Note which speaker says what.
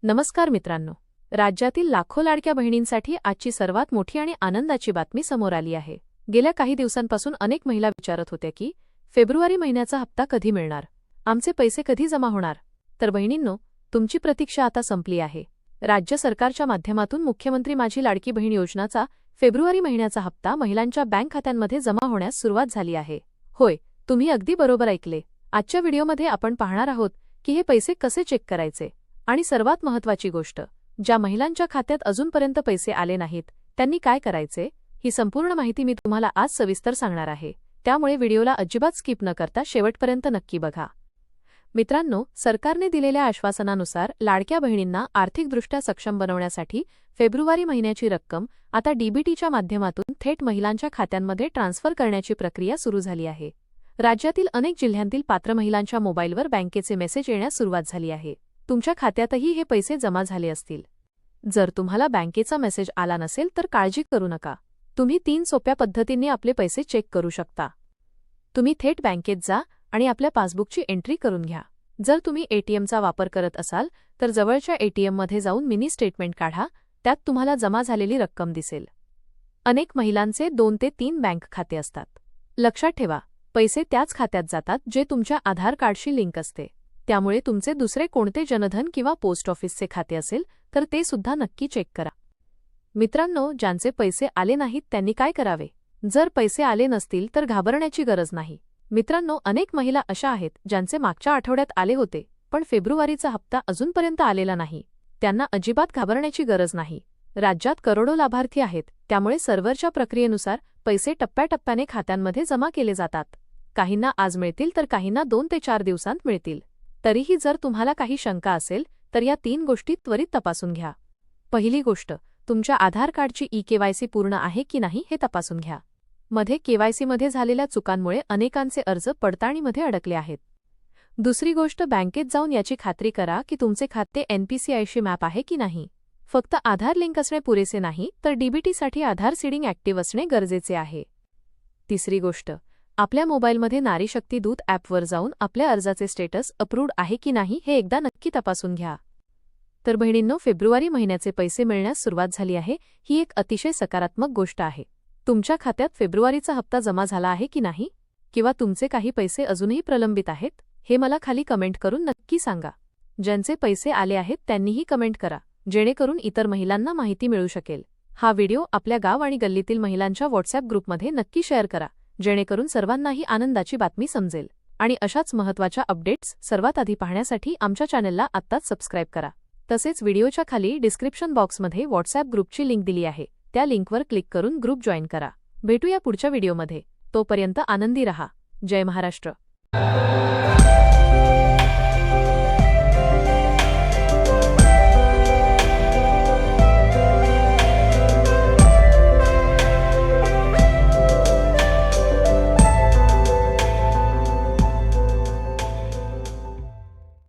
Speaker 1: नमस्कार मित्रांनो, राज्यातील लाखो लाडक्या बहिणींसाठी आजची सर्वात मोठी आणि आनंदाची बातमी समोर आली आहे। गेल्या काही दिवसांपासून अनेक महिला विचारत होत्या की फेब्रुवारी महिन्याचा हप्ता कधी मिळणार, आमचे पैसे कधी जमा होणार। तर बहिणींनो, तुमची प्रतीक्षा आता संपली आहे। राज्य सरकारच्या माध्यमातून मुख्यमंत्री माझी लाडकी बहीण योजनाचा फेब्रुवारी महिन्याचा हप्ता महिलांच्या बँक खात्यांमध्ये जमा होण्यास सुरुवात झाली आहे। होय, तुम्ही अगदी बरोबर ऐकले। आजच्या व्हिडिओमध्ये आपण पाहणार आहोत की हे पैसे कसे चेक करायचे आणि सर्वात महत्त्वाची गोष्ट, ज्या महिलांच्या खात्यात अजूनपर्यंत पैसे आले नाहीत त्यांनी काय करायचे, ही संपूर्ण माहिती मी तुम्हाला आज सविस्तर सांगणार आहे। त्यामुळे व्हिडिओला अजिबात स्किप न करता शेवटपर्यंत नक्की बघा। मित्रांनो, सरकारने दिलेल्या आश्वासनानुसार लाडक्या बहिणींना आर्थिकदृष्ट्या सक्षम बनवण्यासाठी फेब्रुवारी महिन्याची रक्कम आता डीबीटीच्या माध्यमातून थेट महिलांच्या खात्यांमध्ये ट्रान्सफर करण्याची प्रक्रिया सुरू झाली आहे। राज्यातील अनेक जिल्ह्यांतील पात्र महिलांच्या मोबाईलवर बँकेचे मेसेज येण्यास सुरुवात झाली आहे। तुमच्या खात्यातही हे पैसे जमा झाले असतील। जर तुम्हाला बँकेचा मेसेज आला नसेल तर काळजी करू नका। तुम्ही 3 सोप्या पद्धतींनी आपले पैसे चेक करू शकता। तुम्ही थेट बँकेत जा आणि आपल्या पासबुकची एंट्री करून घ्या। जर तुम्ही एटीएमचा वापर करत असाल तर जवळच्या एटीएममध्ये जाऊन मिनी स्टेटमेंट काढा, त्यात तुम्हाला जमा झालेली रक्कम दिसेल। अनेक महिलांचे 2 ते 3 बँक खाते असतात। लक्षात ठेवा, पैसे त्याच खात्यात जातात जे तुमच्या आधार कार्डशी लिंक असते। त्यामुळे तुमचे दुसरे कोणते जनधन किंवा पोस्ट ऑफिसचे खाते असेल तर ते सुद्धा नक्की चेक करा। मित्रांनो, ज्यांचे पैसे आले नाहीत त्यांनी काय करावे? जर पैसे आले नसतील तर घाबरण्याची गरज नाही। मित्रांनो, अनेक महिला अशा आहेत ज्यांचे मागच्या आठवड्यात आले होते पण फेब्रुवारीचा हप्ता अजूनपर्यंत आलेला नाही। त्यांना अजिबात घाबरण्याची गरज नाही। राज्यात करोडो लाभार्थी आहेत, त्यामुळे सर्व्हरच्या प्रक्रियेनुसार पैसे टप्प्याटप्प्याने खात्यांमध्ये जमा केले जातात। काहींना आज मिळतील तर काहींना 2 ते 4 दिवसांत मिळतील। तरीही जर तुम्हाला काही शंका असेल तर या 3 गोष्टी त्वरित तपासून घ्या। पहिली गोष्ट, तुमच्या आधार कार्डची ई-केवायसी पूर्ण आहे की नाही हे तपासून घ्या। मध्ये केवायसीमध्ये झालेल्या चुकांमुळे अनेकांचे अर्ज पडताळणीमध्ये अडकले आहेत। दुसरी गोष्ट, बँकेत जाऊन याची खात्री करा की तुमचे खाते एनपीसीआयशी मॅप आहे की नाही। फक्त आधार लिंक असणे पुरेसे नाही तर डीबीटीसाठी आधार सीडिंग ॲक्टिव्ह असणे गरजेचे आहे। तिसरी गोष्ट, आपल्या मोबाईलमध्ये नारी शक्ती दूत ॲपवर जाऊन आपल्या अर्जाचे स्टेटस अप्रूव्ड आहे की नाही हे एकदा नक्की तपासून घ्या। तर बहिणींनो, फेब्रुवारी महिन्याचे पैसे मिळण्यास सुरुवात झाली आहे, ही एक अतिशय सकारात्मक गोष्ट आहे। तुमच्या खात्यात फेब्रुवारीचा हप्ता जमा झाला आहे की नाही, किंवा तुमचे काही पैसे अजूनही प्रलंबित आहेत, हे मला खाली कमेंट करून नक्की सांगा। ज्यांचे पैसे आले आहेत त्यांनीही कमेंट करा, जेणेकरून इतर महिलांना माहिती मिळू शकेल। हा व्हिडिओ आपल्या गाव आणि गल्लीतील महिलांच्या व्हॉट्सॲप ग्रुपमध्ये नक्की शेअर करा, जेणेकरून सर्वांनाही आनंदाची बातमी समजेल। आणि अशाच महत्त्वाच्या अपडेट्स सर्वात आधी पाहण्यासाठी आमच्या चॅनलला आत्ताच सबस्क्राईब करा। तसेच व्हिडिओच्या खाली डिस्क्रिप्शन बॉक्समध्ये व्हॉट्सॲप ग्रुपची लिंक दिली आहे, त्या लिंकवर क्लिक करून ग्रुप जॉईन करा। भेटूया पुढच्या व्हिडिओमध्ये, तोपर्यंत आनंदी रहा। जय महाराष्ट्र।